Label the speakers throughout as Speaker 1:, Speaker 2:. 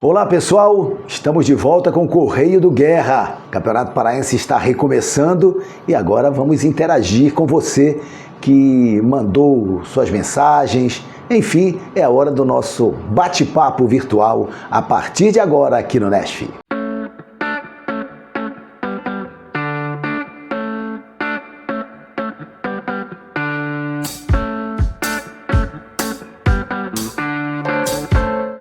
Speaker 1: Olá pessoal, estamos de volta com o Correio do Guerra. O Campeonato Paraense está recomeçando e agora vamos interagir com você que mandou suas mensagens. Enfim, é a hora do nosso bate-papo virtual a partir de agora aqui no Nesf.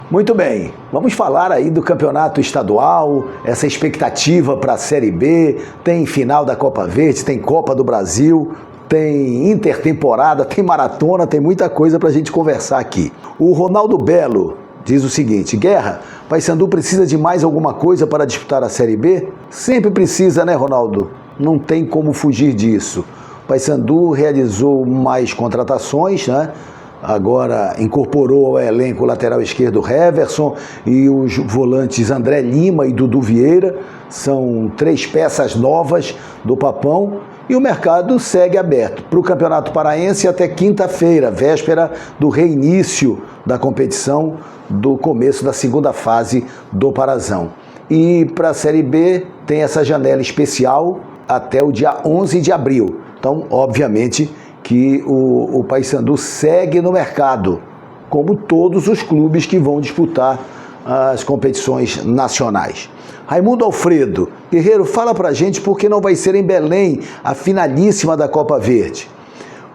Speaker 1: Muito bem, vamos falar aí do campeonato estadual, essa expectativa para a Série B, tem final da Copa Verde, tem Copa do Brasil, tem intertemporada, tem maratona, tem muita coisa para a gente conversar aqui. O Ronaldo Belo diz o seguinte: Guerra, Paysandu precisa de mais alguma coisa para disputar a Série B? Sempre precisa, né, Ronaldo? Não tem como fugir disso. Paysandu realizou mais contratações, né? Agora incorporou ao elenco o lateral esquerdo Heverson e os volantes André Lima e Dudu Vieira. São 3 peças novas do Papão e o mercado segue aberto para o Campeonato Paraense até quinta-feira, véspera do reinício da competição, do começo da segunda fase do Parazão. E para a Série B tem essa janela especial até o dia 11 de abril. Então, obviamente, que o Paysandu segue no mercado, como todos os clubes que vão disputar as competições nacionais. Raimundo Alfredo, Guerreiro, fala pra gente por que não vai ser em Belém a finalíssima da Copa Verde.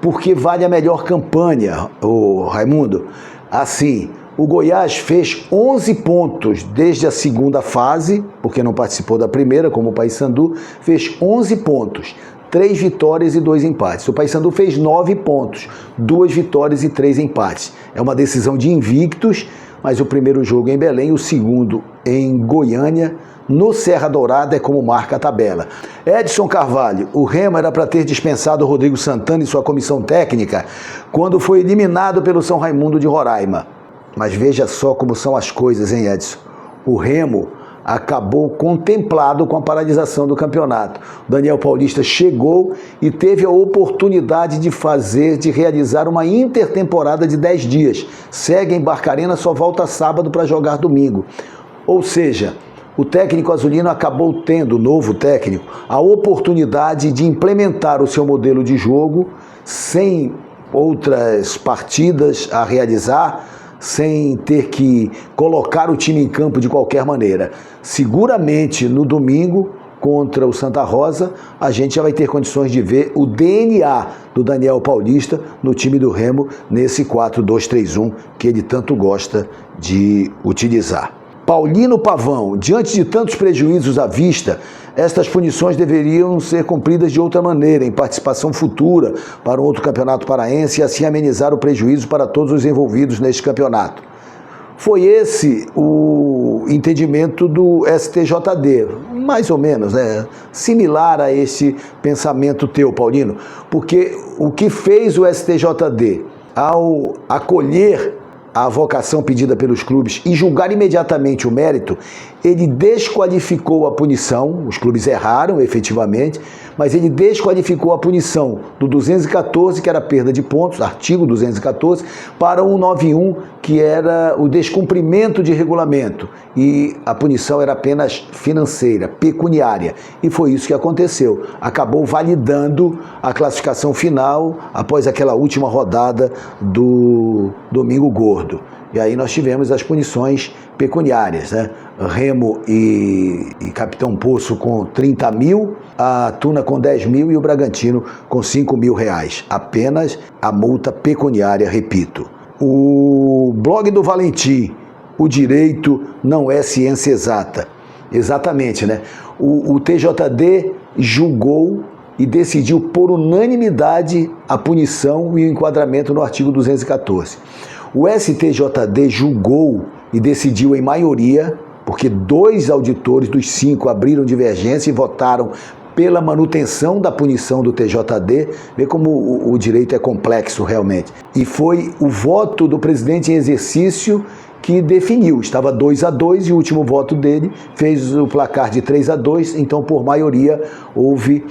Speaker 1: Porque vale a melhor campanha, Raimundo. Assim, o Goiás fez 11 pontos desde a segunda fase, porque não participou da primeira, como o Paysandu, fez 11 pontos. 3 vitórias e 2 empates. O Paysandu fez 9 pontos, 2 vitórias e 3 empates. É uma decisão de invictos, mas o primeiro jogo em Belém, o segundo em Goiânia, no Serra Dourada é como marca a tabela. Edson Carvalho, o Remo era para ter dispensado o Rodrigo Santana e sua comissão técnica quando foi eliminado pelo São Raimundo de Roraima. Mas veja só como são as coisas, hein, Edson? O Remo acabou contemplado com a paralisação do campeonato. O Daniel Paulista chegou e teve a oportunidade de realizar uma intertemporada de 10 dias. Segue em Barcarena, só volta sábado para jogar domingo. Ou seja, o técnico azulino acabou tendo, o novo técnico, a oportunidade de implementar o seu modelo de jogo sem outras partidas a realizar, sem ter que colocar o time em campo de qualquer maneira. Seguramente no domingo, contra o Santa Rosa, a gente já vai ter condições de ver o DNA do Daniel Paulista no time do Remo, nesse 4-2-3-1 que ele tanto gosta de utilizar. Paulino Pavão, diante de tantos prejuízos à vista, estas punições deveriam ser cumpridas de outra maneira, em participação futura para um outro campeonato paraense e assim amenizar o prejuízo para todos os envolvidos neste campeonato. Foi esse o entendimento do STJD, mais ou menos, né? Similar a esse pensamento teu, Paulino, porque o que fez o STJD ao acolher a avocação pedida pelos clubes e julgar imediatamente o mérito, ele desqualificou a punição. Os clubes erraram, efetivamente, mas ele desqualificou a punição do 214, que era perda de pontos, artigo 214, para o 191, que era o descumprimento de regulamento, e a punição era apenas financeira, pecuniária, e foi isso que aconteceu. Acabou validando a classificação final após aquela última rodada do Domingo Gordo. E aí nós tivemos as punições pecuniárias, né? Remo e Capitão Poço com 30 mil, a Tuna com 10 mil e o Bragantino com 5 mil reais. Apenas a multa pecuniária, repito. O blog do Valentim, o direito não é ciência exata. Exatamente, né? O TJD julgou e decidiu por unanimidade a punição e o enquadramento no artigo 214. O STJD julgou e decidiu em maioria, porque 2 auditores dos 5 abriram divergência e votaram pela manutenção da punição do TJD. Vê como o direito é complexo realmente. E foi o voto do presidente em exercício que definiu. Estava 2-2 e o último voto dele fez o placar de 3-2, então por maioria houve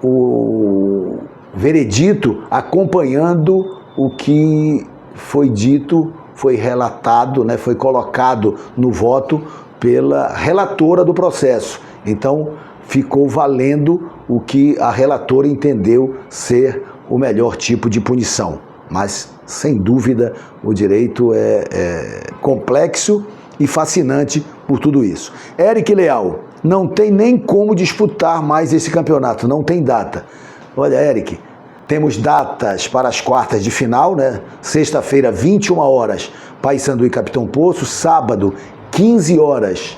Speaker 1: o veredito acompanhando o que foi dito foi relatado, né, foi colocado no voto pela relatora do processo. Então, ficou valendo o que a relatora entendeu ser o melhor tipo de punição. Mas, sem dúvida, o direito é complexo e fascinante por tudo isso. Eric Leal, não tem nem como disputar mais esse campeonato, não tem data. Olha, Eric, temos datas para as quartas de final, né? Sexta-feira, 21 horas, Paysandu e Capitão Poço. Sábado, 15 horas,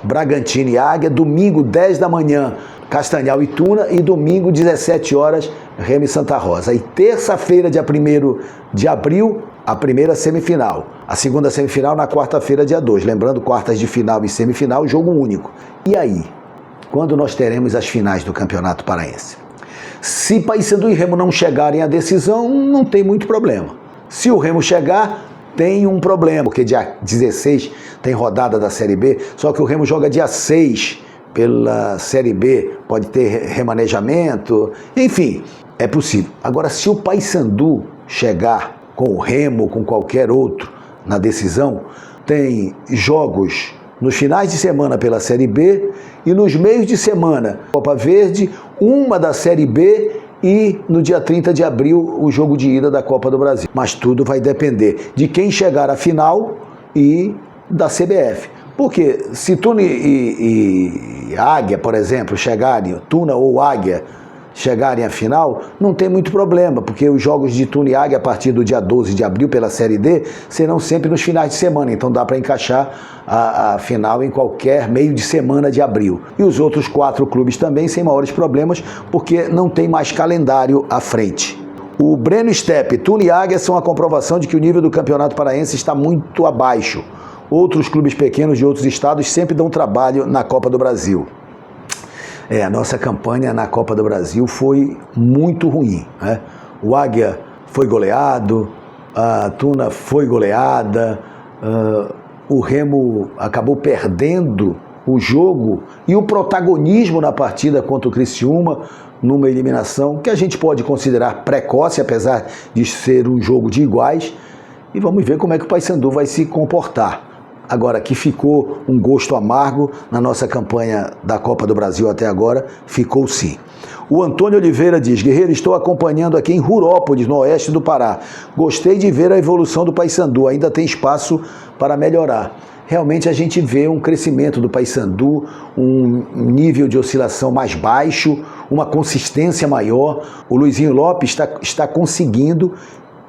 Speaker 1: Bragantino e Águia. Domingo, 10 da manhã, Castanhal e Tuna. E domingo, 17 horas, Remo e Santa Rosa. E terça-feira, dia 1º de abril, a primeira semifinal. A segunda semifinal na quarta-feira, dia 2. Lembrando, quartas de final e semifinal, jogo único. E aí? Quando nós teremos as finais do Campeonato Paraense? Se Paysandu e Remo não chegarem à decisão, não tem muito problema. Se o Remo chegar, tem um problema, porque dia 16 tem rodada da Série B, só que o Remo joga dia 6 pela Série B, pode ter remanejamento, enfim, é possível. Agora, se o Paysandu chegar com o Remo, com qualquer outro na decisão, tem jogos nos finais de semana pela Série B e nos meios de semana, Copa Verde, uma da Série B e no dia 30 de abril o jogo de ida da Copa do Brasil. Mas tudo vai depender de quem chegar à final e da CBF. Porque se Tuna e Águia, por exemplo, chegarem, Tuna ou Águia chegarem à final, não tem muito problema, porque os jogos de Tuna e Águia a partir do dia 12 de abril pela Série D serão sempre nos finais de semana, então dá para encaixar a final em qualquer meio de semana de abril. E os outros 4 clubes também sem maiores problemas, porque não tem mais calendário à frente. O Breno Steppe, Tuna e Águia são a comprovação de que o nível do Campeonato Paraense está muito abaixo. Outros clubes pequenos de outros estados sempre dão trabalho na Copa do Brasil. A nossa campanha na Copa do Brasil foi muito ruim, né? O Águia foi goleado, a Tuna foi goleada, o Remo acabou perdendo o jogo e o protagonismo na partida contra o Criciúma, numa eliminação que a gente pode considerar precoce, apesar de ser um jogo de iguais, e vamos ver como é que o Paysandu vai se comportar. Agora, que ficou um gosto amargo na nossa campanha da Copa do Brasil até agora, ficou sim. O Antônio Oliveira diz: Guerreiro, estou acompanhando aqui em Rurópolis, no oeste do Pará. Gostei de ver a evolução do Paysandu, ainda tem espaço para melhorar. Realmente a gente vê um crescimento do Paysandu, um nível de oscilação mais baixo, uma consistência maior. O Luizinho Lopes está conseguindo,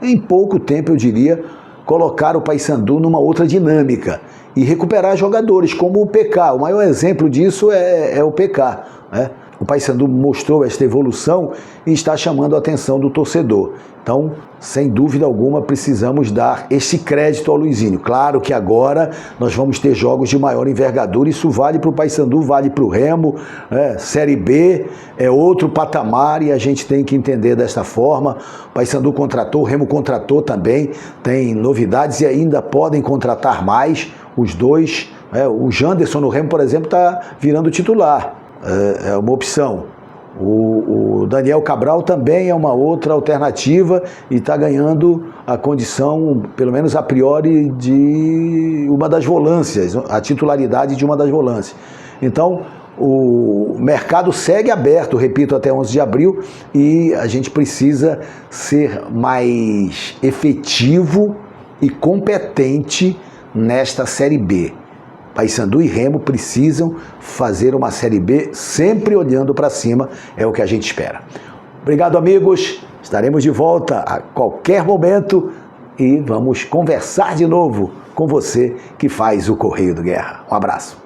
Speaker 1: em pouco tempo eu diria, colocar o Paysandu numa outra dinâmica e recuperar jogadores como o PK. O maior exemplo disso é o PK, né? O Paysandu mostrou esta evolução e está chamando a atenção do torcedor. Então, sem dúvida alguma, precisamos dar esse crédito ao Luizinho. Claro que agora nós vamos ter jogos de maior envergadura, isso vale para o Paysandu, vale para o Remo, né? Série B é outro patamar e a gente tem que entender desta forma. O Paysandu contratou, o Remo contratou também, tem novidades e ainda podem contratar mais os dois. O Janderson no Remo, por exemplo, está virando titular. É uma opção. O Daniel Cabral também é uma outra alternativa e está ganhando a condição, pelo menos a priori, de uma das volâncias, a titularidade de uma das volâncias. Então, o mercado segue aberto, repito, até 11 de abril e a gente precisa ser mais efetivo e competente nesta Série B. Paysandu e Remo precisam fazer uma Série B sempre olhando para cima, é o que a gente espera. Obrigado, amigos, estaremos de volta a qualquer momento e vamos conversar de novo com você que faz o Correio do Guerra. Um abraço.